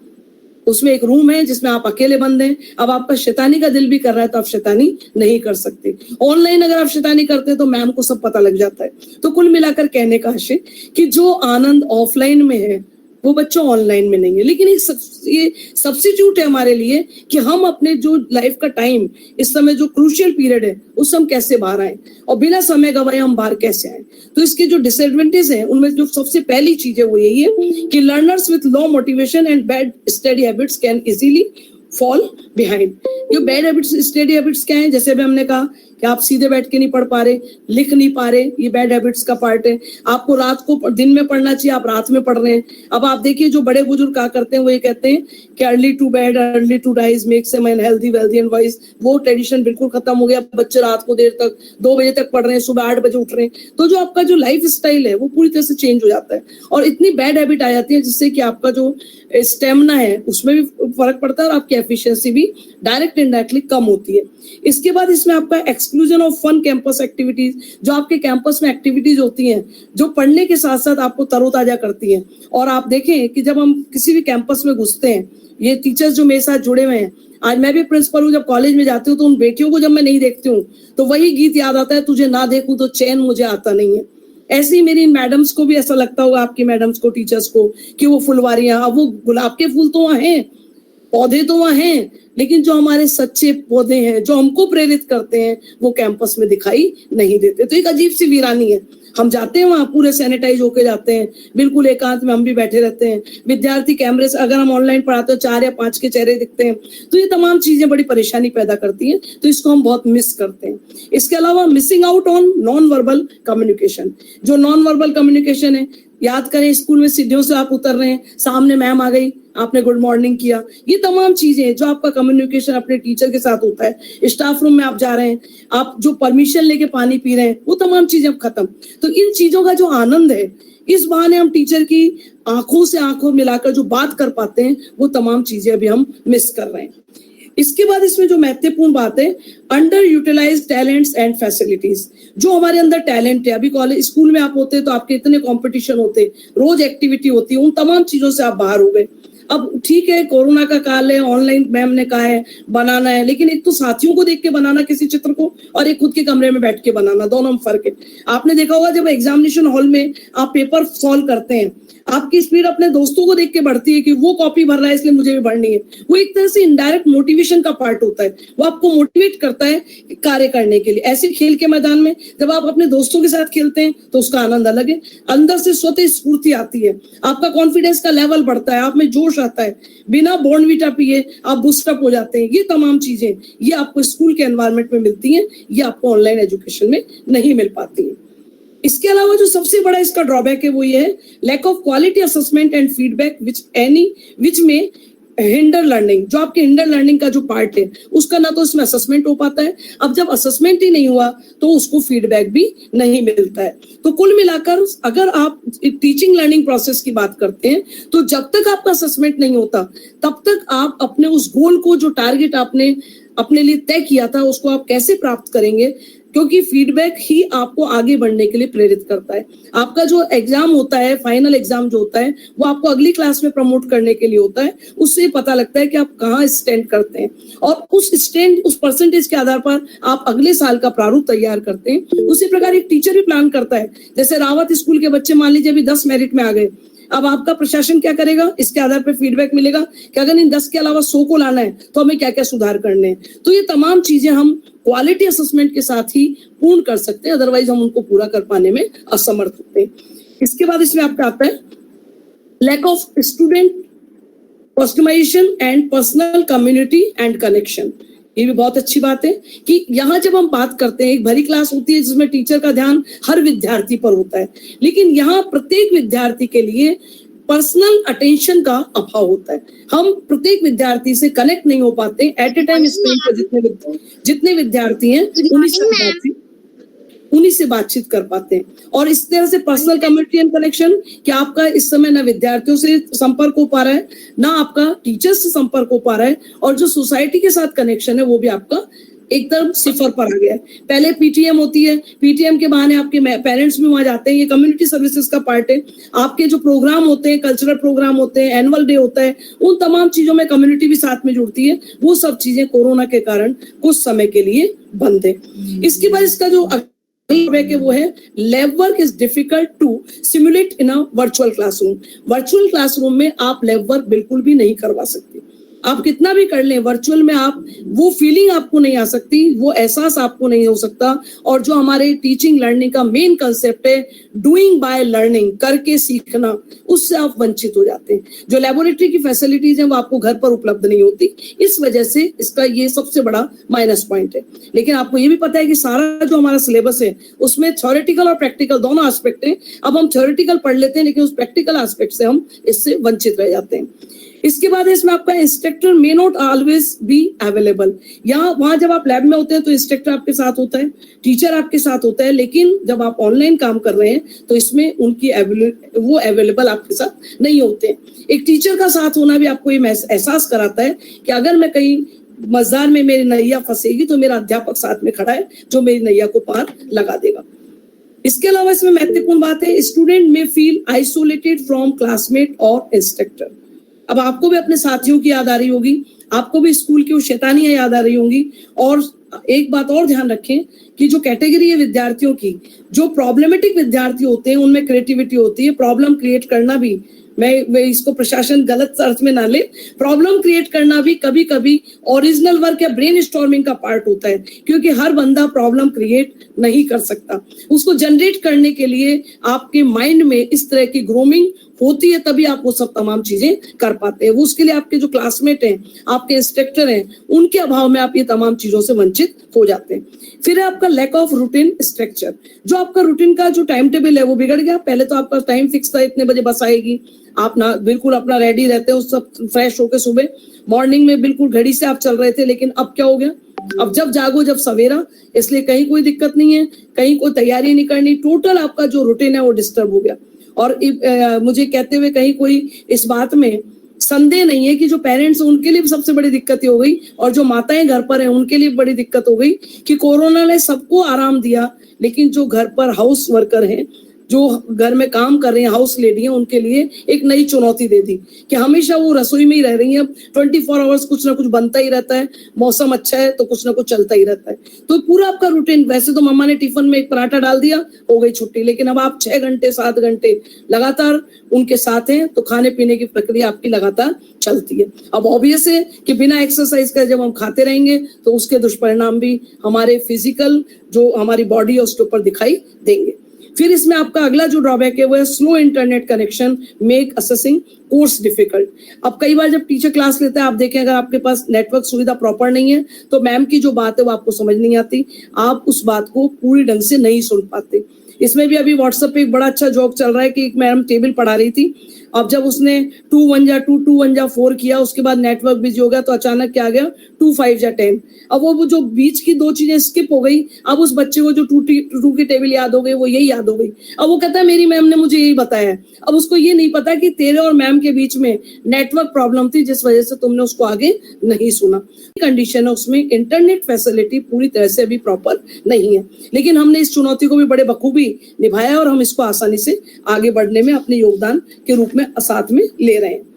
उसमें एक रूम है जिसमें आप अकेले बंद हैं। अब आपका शैतानी का दिल भी कर रहा है तो आप शैतानी नहीं कर सकते। ऑनलाइन अगर आप शैतानी करते हैं तो मैम को सब पता लग जाता है। तो कुल मिलाकर कहने का आशय कि जो आनंद ऑफलाइन में है वो बच्चों ऑनलाइन में नहीं है। लेकिन ये सब्स्टिट्यूट है हमारे लिए कि हम अपने जो लाइफ का टाइम, इस समय जो क्रूशियल पीरियड है, उससे हम कैसे बाहर आए और बिना समय गवाए हम बाहर कैसे आए। तो इसके जो डिसएडवांटेज है उनमें जो सबसे पहली चीज है वो यही है कि learners with low motivation and bad study habits can easily fall behind. जो बैड हैबिट्स, स्टडी हैबिट्स क्या है, जैसे भी हमने कहा कि आप सीधे बैठ के नहीं पढ़ पा रहे, लिख नहीं पा रहे, ये बैड हैबिट्स का पार्ट है। आपको रात को दिन में पढ़ना चाहिए, आप रात में पढ़ रहे हैं। अब आप देखिए जो बड़े बुजुर्ग कहा करते हैं वो ये कहते हैं कि early to bed early to rise makes a man healthy wealthy and wise. वो ट्रेडिशन बिल्कुल खत्म हो गया। बच्चे रात को देर तक 2 बजे तक पढ़ रहे हैं, सुबह 8 बजे उठ रहे हैं। तो जो आपका जो लाइफ स्टाइल है वो पूरी तरह से चेंज हो जाता है और इतनी बैड हैबिट आ जाती है जिससे कि आपका जो स्टेमिना है उसमें भी फर्क पड़ता है और आपकी एफिशिएंसी भी डायरेक्ट इनडायरेक्टली कम होती है। इसके बाद इसमें आपका exclusion of fun campus activities, जो आपके कैंपस में एक्टिविटीज होती हैं जो पढ़ने के साथ साथ आपको तरोताजा करती हैं। और आप देखें कि जब हम किसी भी कैंपस में घुसते हैं, ये टीचर्स जो मेरे साथ जुड़े हुए हैं, आज मैं भी प्रिंसिपल हूँ, जब कॉलेज में जाती हूँ तो उन बेटियों को जब मैं नहीं देखती हूँ तो वही गीत याद आता है, तुझे ना देखूं तो चैन मुझे आता नहीं है। ऐसे ही मेरी मैडम्स को भी ऐसा लगता होगा, आपकी मैडम्स को, टीचर्स को, कि वो फुलवारियां, अब वो गुलाब के फूल तो वहां हैं, पौधे तो वहां हैं, लेकिन जो हमारे सच्चे पौधे हैं जो हमको प्रेरित करते हैं वो कैंपस में दिखाई नहीं देते। तो एक अजीब सी वीरानी है। हम जाते हैं वहां पूरे सैनिटाइज होके जाते हैं, बिल्कुल एकांत में हम भी बैठे रहते हैं। विद्यार्थी कैमरे से, अगर हम ऑनलाइन पढ़ाते हो 4 या 5 के चेहरे दिखते हैं, तो ये तमाम चीजें बड़ी परेशानी पैदा करती हैं। तो इसको हम बहुत मिस करते हैं। इसके अलावा missing out on non verbal communication. जो नॉन वर्बल कम्युनिकेशन है, याद करें स्कूल में सीढ़ियों से आप उतर रहे हैं, सामने मैम आ गई, आपने गुड मॉर्निंग किया, ये तमाम चीजें जो आपका कम्युनिकेशन अपने टीचर के साथ होता है। स्टाफ रूम में आप जा रहे हैं, आप जो परमिशन लेके पानी पी रहे हैं, वो तमाम चीजें अब खत्म। तो इन चीजों का जो आनंद है, इस बहाने हम टीचर की आंखों से आंखों मिलाकर जो बात कर पाते हैं, वो तमाम चीजें अभी हम मिस कर रहे हैं। इसके बाद इसमें जो महत्वपूर्ण बात है, under utilise talents and facilities. जो हमारे अंदर टैलेंट है, अभी कॉलेज स्कूल में आप होते हैं तो आपके इतने कंपटीशन होते, रोज एक्टिविटी होती है, उन तमाम चीजों से आप बाहर हो गए। अब ठीक है, कोरोना का काल है, ऑनलाइन मैम ने कहा है बनाना है, लेकिन एक तो साथियों को देख के बनाना किसी चित्र को, और एक खुद के कमरे में बैठ के बनाना, दोनों में फर्क है। आपने देखा होगा जब एग्जामिनेशन हॉल में आप पेपर सॉल्व करते हैं, आपकी स्पीड अपने दोस्तों को देख के बढ़ती है कि वो कॉपी भर रहा है इसलिए मुझे भी भरनी है। वो एक तरह से इनडायरेक्ट मोटिवेशन का पार्ट होता है, वो आपको मोटिवेट करता है कार्य करने के लिए। ऐसे खेल के मैदान में जब आप अपने दोस्तों के साथ खेलते हैं तो उसका आनंद अलग है, अंदर से स्वतः स्फूर्ति आती है, आपका कॉन्फिडेंस का लेवल बढ़ता है, आप में जोश आता है, बिना बॉर्नवीटा पिए आप बूस्टअप हो जाते हैं। ये तमाम चीजें ये आपको स्कूल के एनवायरनमेंट में मिलती हैं, ये आपको ऑनलाइन एजुकेशन में नहीं मिल पाती है। इसके अलावा जो सबसे बड़ा इसका ड्रॉबैक है वो ये है, lack of quality assessment and feedback which may hinder learning. जो आपके हिंडर लर्निंग का जो पार्ट है उसका ना तो इसमें असेसमेंट हो पाता है, अब जब असेसमेंट ही नहीं हुआ तो उसको फीडबैक भी नहीं मिलता है। तो कुल मिलाकर अगर आप टीचिंग लर्निंग प्रोसेस की बात करते हैं तो जब तक आपका असेसमेंट नहीं होता तब तक आप अपने उस गोल को, जो टारगेट आपने अपने लिए तय किया था, उसको आप कैसे प्राप्त करेंगे, क्योंकि फीडबैक ही आपको आगे बढ़ने के लिए प्रेरित करता है। आपका जो एग्जाम होता है, फाइनल एग्जाम जो होता है, वो आपको अगली क्लास में प्रमोट करने के लिए होता है। उससे पता लगता है कि आप कहाँ स्टैंड करते हैं और उस परसेंटेज के आधार पर आप अगले साल का प्रारूप तैयार करते हैं। उसी प्रकार एक टीचर भी प्लान करता है। जैसे रावत स्कूल के बच्चे मान लीजिए अभी 10 मेरिट में आ गए, अब आपका प्रशासन क्या करेगा, इसके आधार पर फीडबैक मिलेगा कि अगर इन 10 के अलावा 100 को लाना है तो हमें क्या क्या सुधार करने हैं। तो ये तमाम चीजें हम क्वालिटी असेसमेंट के साथ ही पूर्ण कर सकते हैं, अदरवाइज हम उनको पूरा कर पाने में असमर्थ होते हैं। इसके बाद इसमें आपका आता है lack of student customisation and personal community and connection. ये भी बहुत अच्छी बात है कि यहाँ जब हम बात करते हैं, एक भरी क्लास होती है जिसमें टीचर का ध्यान हर विद्यार्थी पर होता है, लेकिन यहाँ प्रत्येक विद्यार्थी के लिए पर्सनल अटेंशन का अभाव होता है। हम प्रत्येक विद्यार्थी से कनेक्ट नहीं हो पाते एट ए टाइम। स्क्रीन पर जितने विद्यार्थी हैं उन्हीं से बातचीत कर पाते हैं। और इस तरह से पर्सनल कम्युनिटी एंड कनेक्शन कि आपका इस समय ना विद्यार्थियों से संपर्क हो पा रहा है, ना आपका टीचर्स से संपर्क हो पा रहा है, और जो सोसाइटी के साथ कनेक्शन है वो भी आपका एकदम सिफर पर आ गया है। पहले पीटीएम होती है, पीटीएम के बहाने आपके पेरेंट्स भी वहां जाते हैं, ये कम्युनिटी सर्विसेज का पार्ट है। आपके जो प्रोग्राम होते हैं, कल्चरल प्रोग्राम होते हैं, एनुअल डे होता है, उन तमाम चीजों में कम्युनिटी भी साथ में जुड़ती है। वो सब चीजें कोरोना के कारण कुछ समय के लिए बंद है। इसके बाद इसका जो कि वो है lab work is difficult to simulate in a virtual classroom. Virtual classroom में आप लैब वर्क बिल्कुल भी नहीं करवा सकते। आप कितना भी कर लें वर्चुअल में, आप वो फीलिंग आपको नहीं आ सकती, वो एहसास आपको नहीं हो सकता। और जो हमारे टीचिंग लर्निंग का मेन कंसेप्ट है डूइंग बाय लर्निंग, करके सीखना, उससे आप वंचित हो जाते हैं। जो लेबोरेटरी की फैसिलिटीज हैं वो आपको घर पर उपलब्ध नहीं होती, इस वजह से इसका ये सबसे बड़ा माइनस पॉइंट है। लेकिन आपको ये भी पता है कि सारा जो हमारा सिलेबस है उसमें थ्योरेटिकल और प्रैक्टिकल दोनों एस्पेक्ट हैं। अब हम थ्योरेटिकल पढ़ लेते हैं लेकिन उस प्रैक्टिकल एस्पेक्ट से हम इससे वंचित रह जाते हैं। इसके बाद इसमें आपका instructor may not always be available. यहाँ वहां जब आप लैब में होते हैं तो इंस्ट्रक्टर आपके साथ होता है, टीचर आपके साथ होता है, लेकिन जब आप ऑनलाइन काम कर रहे हैं तो इसमें उनकी वो अवेलेबल आपके साथ नहीं होते हैं। एक टीचर का साथ होना भी आपको ये एहसास कराता है कि अगर मैं कहीं मजार में मेरी नैया फंसेगी तो मेरा अध्यापक साथ में खड़ा है जो मेरी नैया को पार लगा देगा। इसके अलावा इसमें महत्वपूर्ण बात है स्टूडेंट में फील आइसोलेटेड फ्रॉम क्लासमेट और इंस्ट्रक्टर। अब आपको भी अपने साथियों की याद आ रही होगी, आपको भी स्कूल की वो शैतानियां याद आ रही होंगी। और एक बात और ध्यान रखें कि जो कैटेगरी है विद्यार्थियों की, जो प्रॉब्लमेटिक विद्यार्थी होते हैं उनमें क्रिएटिविटी होती है। प्रॉब्लम क्रिएट करना भी, मैं इसको प्रशासन गलत अर्थ में ना ले, प्रॉब्लम क्रिएट करना भी कभी कभी ओरिजिनल वर्क या ब्रेन स्टॉर्मिंग का पार्ट होता है, क्योंकि हर बंदा प्रॉब्लम क्रिएट नहीं कर सकता। उसको जनरेट करने के लिए आपके माइंड में इस तरह की ग्रूमिंग होती है, तभी आप वो सब तमाम चीजें कर पाते हैं। वो उसके लिए आपके जो क्लासमेट हैं, आपके इंस्ट्रक्टर हैं, उनके अभाव में आप ये तमाम चीजों से वंचित हो जाते हैं। फिर है आपका लैक ऑफ रूटीन स्ट्रक्चर। जो आपका रूटीन का जो टाइम टेबल है वो बिगड़ गया। पहले तो आपका टाइम फिक्स था, इतने बजे बस आएगी, आप ना बिल्कुल अपना रेडी रहते हो, सब फ्रेश होकर सुबह मॉर्निंग में बिल्कुल घड़ी से आप चल रहे थे। लेकिन अब क्या हो गया, अब जब जागो जब सवेरा, इसलिए कहीं कोई दिक्कत नहीं है, कहीं कोई तैयारी नहीं करनी, टोटल आपका जो रूटीन है वो डिस्टर्ब हो गया। और मुझे कहते हुए कहीं कोई इस बात में संदेह नहीं है कि जो पेरेंट्स हैं उनके लिए भी सबसे बड़ी दिक्कत हो गई, और जो माताएं घर पर हैं उनके लिए बड़ी दिक्कत हो गई कि कोरोना ने सबको आराम दिया, लेकिन जो घर पर हाउस वर्कर हैं, जो घर में काम कर रही हैं, हाउस लेडी हैं, उनके लिए एक नई चुनौती दे दी कि हमेशा वो रसोई में ही रह रही हैं। 24 आवर्स कुछ ना कुछ बनता ही रहता है, मौसम अच्छा है तो कुछ ना कुछ चलता ही रहता है। तो पूरा आपका रूटीन, वैसे तो मम्मा ने टिफिन में एक पराठा डाल दिया, हो गई छुट्टी, लेकिन अब आप 6 घंटे 7 घंटे लगातार उनके साथ हैं, तो खाने पीने की प्रक्रिया आपकी लगातार चलती है। अब ऑब्वियस है कि बिना एक्सरसाइज का जब हम खाते रहेंगे तो उसके दुष्परिणाम भी हमारे फिजिकल जो हमारी बॉडी है उसके ऊपर दिखाई देंगे। फिर इसमें आपका अगला जो ड्रॉबैक है वो है slow internet connection make assessing course difficult. अब कई बार जब टीचर क्लास लेता है, आप देखें अगर आपके पास नेटवर्क सुविधा प्रॉपर नहीं है तो मैम की जो बात है वो आपको समझ नहीं आती, आप उस बात को पूरी ढंग से नहीं सुन पाते। इसमें भी अभी व्हाट्सएप पे एक बड़ा अच्छा जोक चल रहा है कि एक मैडम टेबल पढ़ा रही थी, अब जब उसने 2 1 जा 2 2 1 जा 4 किया, उसके बाद नेटवर्क बिजी हो गया तो अचानक क्या आ गया 2 5 जा 10। अब वो जो बीच की 2 चीजें स्किप हो गई, अब उस बच्चे को जो 2 की टेबल याद हो गई वो यही याद हो गई। अब वो कहता है मेरी मैम ने मुझे यही बताया। अब उसको ये नहीं पता कि तेरे और मैम के बीच में नेटवर्क प्रॉब्लम थी जिस वजह से तुमने उसको आगे नहीं सुना। कंडीशन है उसमें इंटरनेट फैसिलिटी पूरी तरह से अभी प्रॉपर नहीं है, लेकिन हमने इस चुनौती को भी बड़े बखूबी निभाया और हम इसको आसानी से आगे बढ़ने में अपने योगदान के रूप में साथ में ले रहे हैं।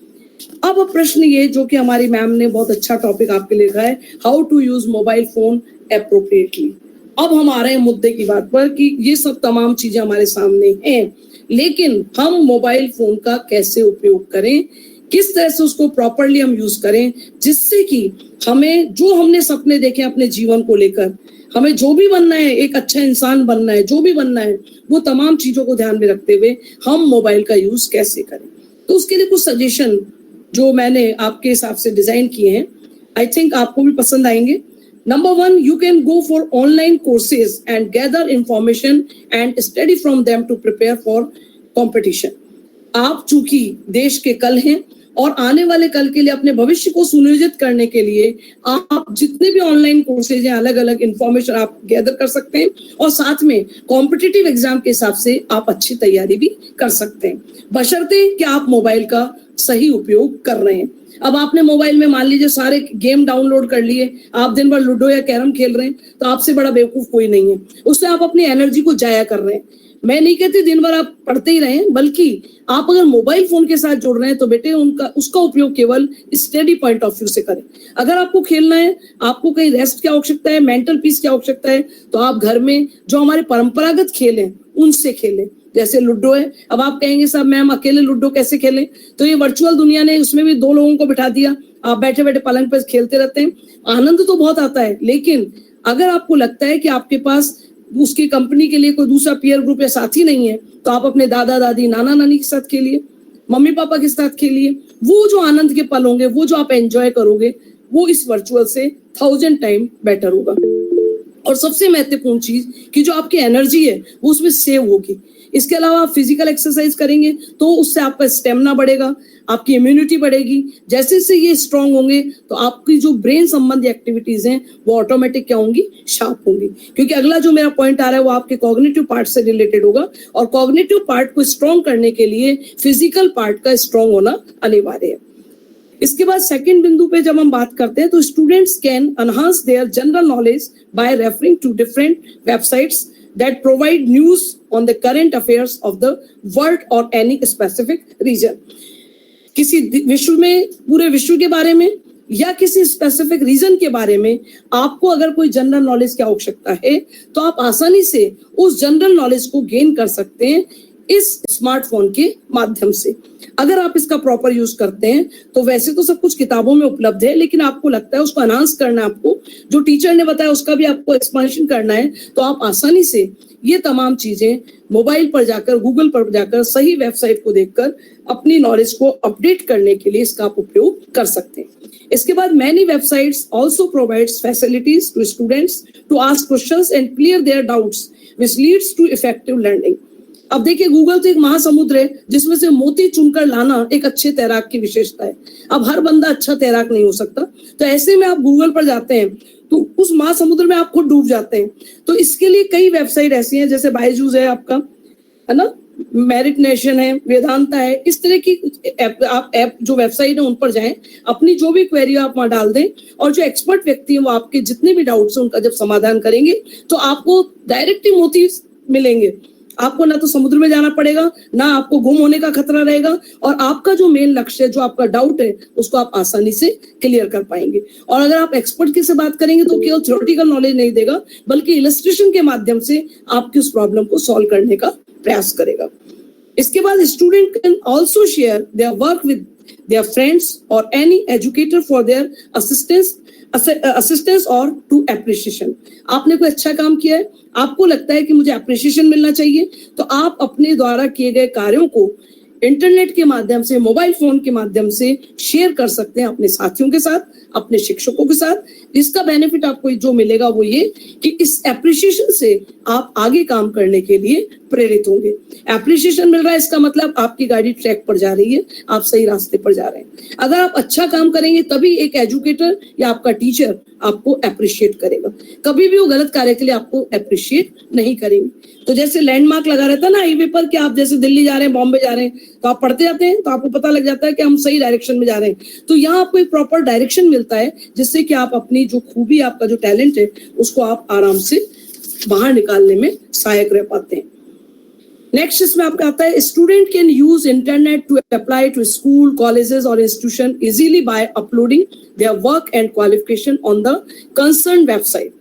अब प्रश्न ये जो कि हमारी मैम ने बहुत अच्छा टॉपिक आपके लिए लिखा है, how to use mobile phone appropriately. अब हम आ रहे हैं मुद्दे की बात पर कि ये सब तमाम चीजें हमारे सामने हैं, लेकिन हम मोबाइल फोन का कैसे उपयोग करें, किस तरह से उसको प्रॉपरली हम यूज करें, जिससे कि हमें जो हमने सपने देखे अपने जीवन को लेकर, हमें जो भी बनना है, एक अच्छा इंसान बनना है, जो भी बनना है, वो तमाम चीजों को ध्यान में रखते हुए हम मोबाइल का यूज कैसे करें। तो उसके लिए कुछ सजेशन जो मैंने आपके हिसाब से डिजाइन किए हैं, आई थिंक आपको भी पसंद आएंगे। Number 1, you can go for online courses and gather information and study from them to prepare for competition. आप चूंकि देश के कल हैं और आने वाले कल के लिए अपने भविष्य को सुनियोजित करने के लिए आप जितने भी ऑनलाइन कोर्सेज हैं, अलग अलग इंफॉर्मेशन आप गैदर कर सकते हैं और साथ में कॉम्पिटिटिव एग्जाम के हिसाब से आप अच्छी तैयारी भी कर सकते हैं, बशर्ते कि आप मोबाइल का सही उपयोग कर रहे हैं। अब आपने मोबाइल में मान लीजिए सारे गेम डाउनलोड कर लिए, आप दिन भर लूडो या कैरम खेल रहे हैं, तो आपसे बड़ा बेवकूफ कोई नहीं है। उससे आप अपनी एनर्जी को जाया कर रहे हैं। मैं नहीं कहती दिन भर आप पढ़ते ही रहें, बल्कि आप अगर मोबाइल फोन के साथ जुड़ रहे हैं तो बेटे उसका उपयोग केवल स्टडी पॉइंट ऑफ व्यू से करें। अगर आपको खेलना है, आपको कहीं रेस्ट की आवश्यकता है, मेंटल पीस की आवश्यकता है, तो आप घर में जो हमारे परंपरागत खेल हैं उनसे खेलें। जैसे लूडो है, अब आप कहेंगे साहब मैम अकेले लूडो कैसे खेलें, तो ये वर्चुअल दुनिया ने उसमें भी 2 लोगों को बिठा दिया, आप बैठे बैठे पलंग पर खेलते रहते हैं, आनंद तो बहुत आता है। लेकिन अगर आपको लगता है कि आपके पास उसकी कंपनी के लिए कोई दूसरा पीयर ग्रुप या साथी नहीं है, तो आप अपने दादा दादी नाना नानी के साथ खेलिए, मम्मी पापा के साथ खेलिए। वो जो आनंद के पल होंगे, वो जो आप एंजॉय करोगे, वो इस वर्चुअल से 1000 टाइम बेटर होगा। और सबसे महत्वपूर्ण चीज कि जो आपकी एनर्जी है वो उसमें सेव होगी। इसके अलावा आप फिजिकल एक्सरसाइज करेंगे तो उससे आपका स्टेमिना बढ़ेगा, आपकी इम्यूनिटी बढ़ेगी। जैसे जैसे ये स्ट्रांग होंगे तो आपकी जो ब्रेन संबंधी एक्टिविटीज हैं वो ऑटोमेटिक क्या होंगी, शार्प होंगी। क्योंकि अगला जो मेरा पॉइंट आ रहा है वो आपके कॉग्निटिव पार्ट से रिलेटेड होगा, और कॉग्निटिव पार्ट को स्ट्रांग करने के लिए फिजिकल पार्ट का स्ट्रांग होना अनिवार्य है। इसके बाद सेकंड बिंदु पे जब हम बात करते हैं तो students can enhance their general knowledge by referring to different websites that provide news on the current affairs of the world or any specific region। किसी विश्व में, पूरे विश्व के बारे में या किसी स्पेसिफिक रीजन के बारे में आपको अगर कोई जनरल नॉलेज की आवश्यकता है तो आप आसानी से उस जनरल नॉलेज को गेन कर सकते हैं इस स्मार्टफोन के माध्यम से। अगर आप इसका प्रॉपर यूज करते हैं तो वैसे तो सब कुछ किताबों में उपलब्ध है, लेकिन आपको लगता है उसको एनहांस करना है, आपको जो टीचर ने बताया उसका भी आपको एक्सपेंशन करना है, तो आप आसानी से ये तमाम चीजें मोबाइल पर जाकर, गूगल पर जाकर सही वेबसाइट को देखकर अपनी नॉलेज को अपडेट करने के लिए इसका आप उपयोग कर सकते हैं। इसके बाद many websites also provides facilities to students to ask questions and clear their doubts which leads to effective learning. अब देखिए गूगल तो एक महासमुद्र है जिसमें से मोती चुनकर लाना एक अच्छे तैराक की विशेषता है। अब हर बंदा अच्छा तैराक नहीं हो सकता, तो ऐसे में आप गूगल पर जाते हैं तो उस महासमुद्र में आप खुद डूब जाते हैं। तो इसके लिए कई वेबसाइट ऐसी हैं, जैसे बायजूस है आपका, है ना, मेरिट नेशन है, वेदांता है, इस तरह की ऐप जो वेबसाइट है उन पर जाएं, अपनी जो भी क्वेरी आप वहां डाल दें, और जो एक्सपर्ट व्यक्ति है वो आपके जितने भी डाउट्स हैं उनका जब समाधान करेंगे तो आपको डायरेक्ट ही मोती मिलेंगे। आपको ना तो समुद्र में जाना पड़ेगा, ना आपको गुम होने का खतरा रहेगा, और आपका जो मेन लक्ष्य है, जो आपका डाउट है, उसको आप आसानी से क्लियर कर पाएंगे। और अगर आप एक्सपर्ट की से बात करेंगे तो केवल थ्योरेटिकल नॉलेज नहीं देगा, बल्कि इलस्ट्रेशन के माध्यम से आपकी उस प्रॉब्लम को सॉल्व करने का प्रयास करेगा। इसके बाद student can also share their work with their friends और any educator for their assistance और टू एप्रिसिएशन। आपने कोई अच्छा काम किया है, आपको लगता है कि मुझे एप्रिसिएशन मिलना चाहिए, तो आप अपने द्वारा किए गए कार्यों को इंटरनेट के माध्यम से, मोबाइल फोन के माध्यम से शेयर कर सकते हैं अपने साथियों के साथ, अपने शिक्षकों के साथ। इसका बेनिफिट आपको जो मिलेगा वो ये कि इस एप्रिसिएशन से आप आगे काम करने के लिए प्रेरित होंगे। एप्रिसिएशन मिल रहा है, इसका मतलब आपकी गाड़ी ट्रैक पर जा रही है, आप सही रास्ते पर जा रहे हैं। अगर आप अच्छा काम करेंगे तभी एक एजुकेटर या आपका टीचर आपको एप्रिशिएट करेगा, कभी भी वो गलत कार्य के लिए आपको एप्रिशिएट नहीं करेंगे। तो जैसे लैंडमार्क लगा रहता है ना हाईवे पर कि आप जैसे दिल्ली जा रहे हैं, बॉम्बे जा रहे हैं, तो आप पढ़ते जाते हैं तो आपको पता लग जाता है कि हम सही डायरेक्शन में जा रहे हैं। तो यहाँ आपको एक प्रॉपर डायरेक्शन मिलता है जिससे कि आप अपनी जो खूबी, आपका जो टैलेंट है, उसको आप आराम से बाहर निकालने में सहायक रह पाते हैं। नेक्स्ट इसमें आपका आता है student can use internet to apply to school, colleges और institution easily by uploading their work and qualification on the concern website.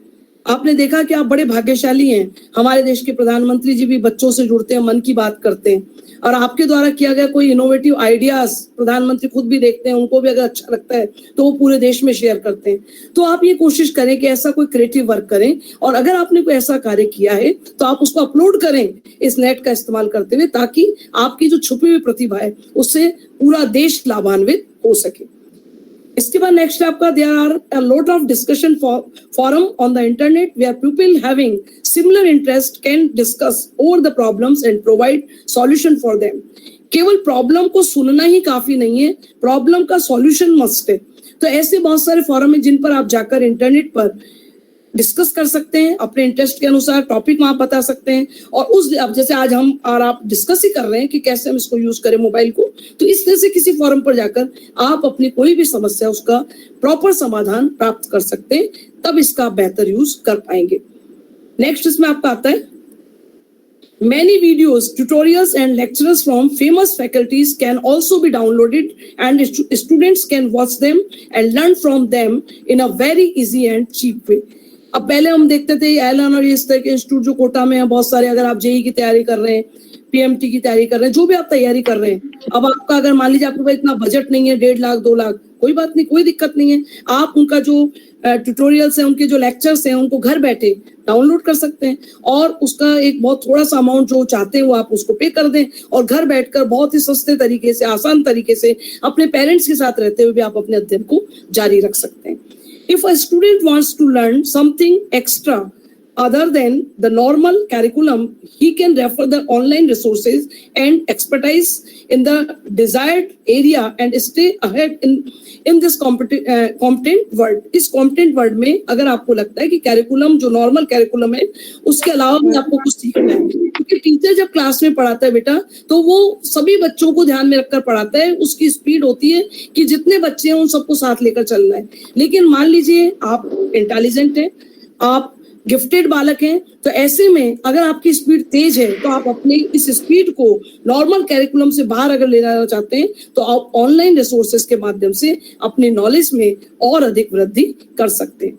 आपने देखा कि आप बड़े भाग्यशाली हैं, हमारे देश के प्रधानमंत्री जी भी बच्चों से जुड़ते हैं, मन की बात करते हैं, और आपके द्वारा किया गया कोई इनोवेटिव आइडियाज प्रधानमंत्री खुद भी देखते हैं, उनको भी अगर अच्छा लगता है तो वो पूरे देश में शेयर करते हैं। तो आप ये कोशिश करें कि ऐसा कोई क्रिएटिव वर्क करें, और अगर आपने कोई ऐसा कार्य किया है तो आप उसको अपलोड करें इस नेट का इस्तेमाल करते हुए, ताकि आपकी जो छुपी हुई प्रतिभा है उससे पूरा देश लाभान्वित हो सके। इसके बाद नेक्स्ट आपका there are a lot of discussion forum on the internet where people having similar interest can discuss over the problems and provide solution for them। केवल प्रॉब्लम को सुनना ही काफी नहीं है, प्रॉब्लम का सॉल्यूशन मस्ट है। तो ऐसे बहुत सारे फोरम है जिन पर आप जाकर इंटरनेट पर डिस्कस कर सकते हैं, अपने इंटरेस्ट के अनुसार टॉपिक वहां बता सकते हैं, और उस अब जैसे आज हम और आप डिस्कस ही कर रहे हैं कि कैसे हम इसको यूज करें मोबाइल को, तो इस तरह से किसी फोरम पर जाकर आप अपनी कोई भी समस्या उसका प्रॉपर समाधान प्राप्त कर सकते हैं, तब इसका बेहतर यूज कर पाएंगे। नेक्स्ट इसमें आपका आता है many videos, tutorials and lectures from famous faculties can also be downloaded and students can watch them and learn from them in a very easy and cheap way. अब पहले हम देखते थे एलन और इस तरह के इंस्टीट्यूट जो कोटा में है बहुत सारे, अगर आप जेई की तैयारी कर रहे हैं, पीएमटी की तैयारी कर रहे हैं, जो भी आप तैयारी कर रहे हैं, अब आपका अगर मान लीजिए आपके पास इतना बजट नहीं है, 1.5 लाख 2 लाख, कोई बात नहीं, कोई दिक्कत नहीं है, आप उनका जो ट्यूटोरियल्स हैं, उनके जो लेक्चर्स हैं, उनको घर बैठे डाउनलोड कर सकते हैं और उसका एक बहुत थोड़ा सा अमाउंट जो चाहते हैं वो आप उसको पे कर दें और घर बैठकर बहुत ही सस्ते तरीके से, आसान तरीके से अपने पेरेंट्स के साथ रहते हुए भी आप अपने अध्ययन को जारी रख सकते हैं। If a student wants to learn something extra other than the normal curriculum, he can refer the online resources and expertise in the desired area and stay ahead in this competent world. इस competent world में अगर आपको लगता है कि curriculum जो normal curriculum है उसके अलावा भी आपको कुछ सीखना है, क्योंकि टीचर जब क्लास में पढ़ाता है बेटा तो वो सभी बच्चों को ध्यान में रखकर पढ़ाता है, उसकी स्पीड होती है कि जितने बच्चे हैं उन सबको साथ लेकर चलना है। लेकिन मान लीजिए आप इंटेलिजेंट हैं, आप गिफ्टेड बालक हैं, तो ऐसे में अगर आपकी स्पीड तेज है तो आप अपनी इस स्पीड को नॉर्मल कैरिकुलम से बाहर अगर ले जाना चाहते हैं तो आप ऑनलाइन रिसोर्सेज के माध्यम से अपनी नॉलेज में और अधिक वृद्धि कर सकते हैं।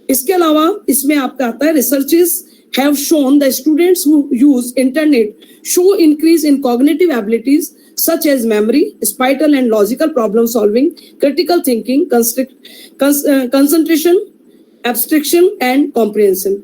इसके अलावा इसमें आपका आता है researches have shown the students who use internet show increase in cognitive abilities such as memory, spatial and logical problem solving, critical thinking, concentration, abstraction and comprehension.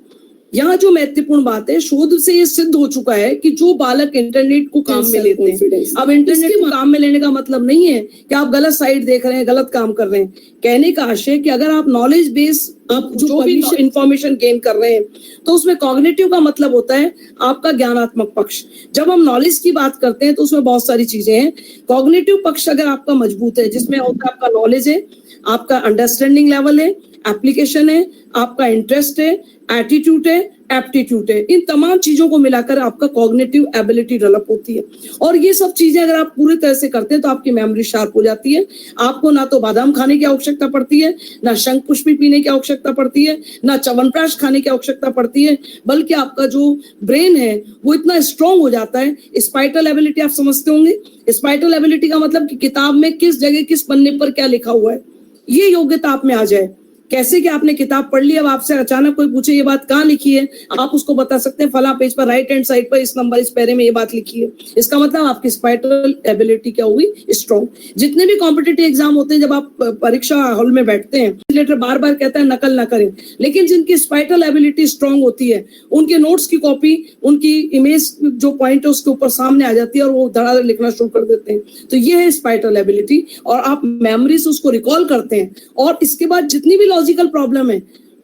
यहाँ जो महत्वपूर्ण बात है, शोध से ये सिद्ध हो चुका है कि जो बालक इंटरनेट को काम में लेते हैं, अब इंटरनेट को काम में लेने का मतलब नहीं है कि आप गलत साइट देख रहे हैं, गलत काम कर रहे हैं। कहने का आशय कि अगर आप नॉलेज बेस आप जो भी इंफॉर्मेशन गेन कर रहे हैं तो उसमें कॉग्निटिव का मतलब होता है आपका ज्ञानात्मक पक्ष। जब हम नॉलेज की बात करते हैं तो उसमें बहुत सारी चीजें हैं। कॉग्निटिव पक्ष अगर आपका मजबूत है, जिसमें होता है आपका नॉलेज है, आपका अंडरस्टैंडिंग लेवल है, एप्लीकेशन है, आपका इंटरेस्ट है, एटीट्यूड है, एप्टीट्यूड है, इन तमाम चीजों को मिलाकर आपका कॉग्निटिव एबिलिटी डेवलप होती है। और ये सब चीजें अगर आप पूरी तरह से करते हैं तो आपकी मेमोरी शार्प हो जाती है। आपको ना तो बादाम खाने की आवश्यकता पड़ती है, ना शंख पुष्पी पीने की आवश्यकता पड़ती है, ना च्यवनप्राश खाने की आवश्यकता पड़ती है, बल्कि आपका जो ब्रेन है वो इतना स्ट्रांग हो जाता है। स्पाइटल एबिलिटी आप समझते होंगे। स्पाइटल एबिलिटी का मतलब कि किताब में किस जगह किस पन्ने पर क्या लिखा हुआ है, ये योग्यता आप में आ जाए। कैसे कि आपने किताब पढ़ ली, अब आपसे अचानक कोई पूछे ये बात कहाँ लिखी है, आप उसको बता सकते हैं फला पेज पर राइट हैंड साइड पर इस नंबर इस पैरे में ये बात लिखी है। इसका मतलब आपकी स्पाइटल एबिलिटी क्या हुई, स्ट्रॉन्ग। जितने भी कॉम्पिटिटिव एग्जाम होते हैं, जब आप परीक्षा हॉल में बैठते हैं, लेटर बार बार कहता है नकल ना करें, लेकिन जिनकी स्पाइटल एबिलिटी स्ट्रॉन्ग होती है उनके नोट्स की कॉपी, उनकी इमेज जो पॉइंट है उसके ऊपर सामने आ जाती है और वो धड़ाधड़ लिखना शुरू कर देते हैं। तो ये है स्पाइटल एबिलिटी, और आप मेमोरी से उसको रिकॉल करते हैं और इसके बाद जितनी भी लॉजिकल प्रॉब्लम है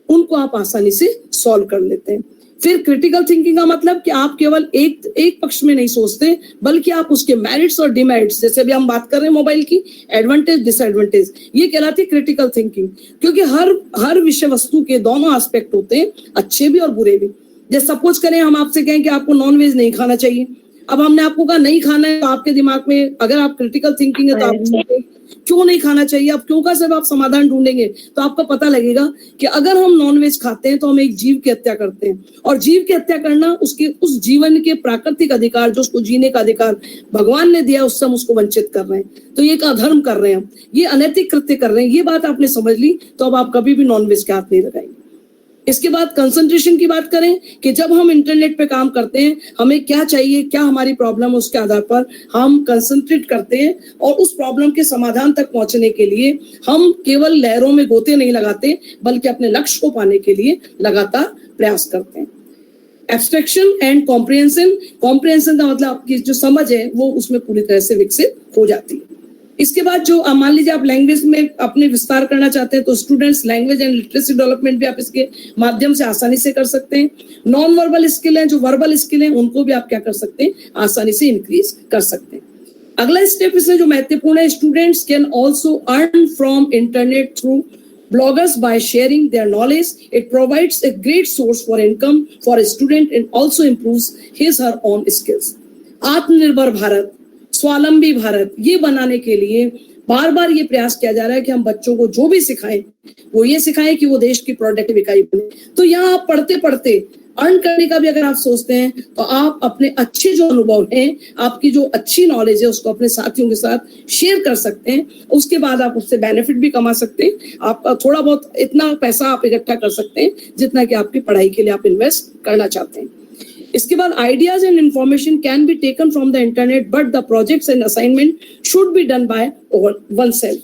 उनको आप आसानी से सॉल्व कर लेते हैं। फिर क्रिटिकल थिंकिंग का मतलब कि आप केवल एक पक्ष में नहीं सोचते, बल्कि आप उसके मेरिट्स और डिमेरिट्स, जैसे अभी हम बात कर रहे हैं मोबाइल की, एडवांटेज डिसएडवांटेज, ये कहलाती है क्रिटिकल थिंकिंग। क्योंकि हर विषय वस्तु के दोनों एस्पेक्ट होते हैं, अच्छे भी और बुरे भी। जैसे सपोज करें हम आपसे कहें कि आपको नॉनवेज नहीं खाना चाहिए, अब हमने आपको कहा नहीं खाना है, तो आपके दिमाग में अगर आप क्रिटिकल थिंकिंग है तो आप क्यों नहीं खाना चाहिए, अब क्यों का सब आप समाधान ढूंढेंगे, तो आपको पता लगेगा कि अगर हम नॉनवेज खाते हैं तो हम एक जीव की हत्या करते हैं, और जीव की हत्या करना उसके उस जीवन के प्राकृतिक अधिकार, जो उसको जीने का अधिकार भगवान ने दिया, उससे हम उसको वंचित कर रहे हैं। तो ये एक अधर्म कर रहे हैं हम, ये अनैतिक कृत्य कर रहे हैं। ये बात आपने समझ ली तो अब आप कभी भी नॉनवेज के हाथ नहीं लगाएंगे। इसके बाद कंसंट्रेशन की बात करें कि जब हम इंटरनेट पे काम करते हैं, हमें क्या चाहिए, क्या हमारी प्रॉब्लम है, उसके आधार पर हम कंसंट्रेट करते हैं और उस प्रॉब्लम के समाधान तक पहुंचने के लिए हम केवल लहरों में गोते नहीं लगाते, बल्कि अपने लक्ष्य को पाने के लिए लगातार प्रयास करते हैं। एब्स्ट्रैक्शन एंड कॉम्प्रिहेंशन, कॉम्प्रिहेंशन का मतलब आपकी जो समझ है वो उसमें पूरी तरह से विकसित हो जाती है। इसके बाद जो मान लीजिए आप लैंग्वेज में अपने विस्तार करना चाहते हैं तो students language and literacy development भी आप इसके माध्यम से आसानी से कर सकते हैं। नॉन वर्बल स्किल है, जो वर्बल स्किल है, उनको भी आप क्या कर सकते हैं, आसानी से इंक्रीज कर सकते हैं। अगला स्टेप इसमें जो महत्वपूर्ण है, students can also earn from internet through bloggers by sharing their knowledge. It provides a great source for income for a student and also improves his or her own skills. आत्मनिर्भर भारत, स्वावलंबी भारत ये बनाने के लिए बार बार ये प्रयास किया जा रहा है कि हम बच्चों को जो भी सिखाएं वो ये सिखाएं कि वो देश की प्रोडक्टिव इकाई बने। तो यहाँ आप पढ़ते पढ़ते अर्न करने का भी अगर आप सोचते हैं तो आप अपने अच्छे जो अनुभव हैं, आपकी जो अच्छी नॉलेज है उसको अपने साथियों के साथ शेयर कर सकते हैं। उसके बाद आप उससे बेनिफिट भी कमा सकते हैं। आप थोड़ा बहुत इतना पैसा आप इकट्ठा कर सकते हैं जितना कि आपकी पढ़ाई के लिए आप इन्वेस्ट करना चाहते हैं। इसके बाद ideas and information can be taken from the internet but the projects and assignment should be done by oneself।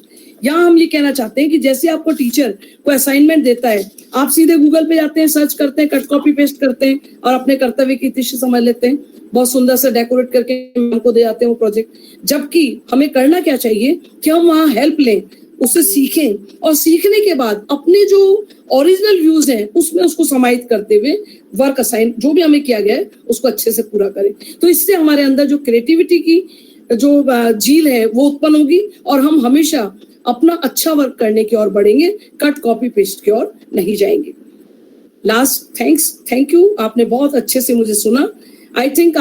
यहाँ हम ये कहना चाहते हैं कि जैसे आपको टीचर कोई असाइनमेंट देता है, आप सीधे गूगल पे जाते हैं, सर्च करते हैं, कट कॉपी पेस्ट करते हैं और अपने कर्तव्य की तिथि समझ लेते हैं, बहुत सुंदर से डेकोरेट करके हमको दे जाते हैं वो प्रोजेक्ट। जबकि हमें करना क्या चाहिए कि हम वहाँ हेल्प लें, उससे सीखें और सीखने के बाद अपने जो ओरिजिनल व्यूज हैं उसमें उसको समाहित करते हुए वर्क असाइन जो भी हमें किया गया है उसको अच्छे से पूरा करें। तो इससे हमारे अंदर जो क्रिएटिविटी की जो झील है वो उत्पन्न होगी और हम हमेशा अपना अच्छा वर्क करने की ओर बढ़ेंगे, कट कॉपी पेस्ट की ओर नहीं जाएंगे। लास्ट थैंक यू, आपने बहुत अच्छे से मुझे सुना। I think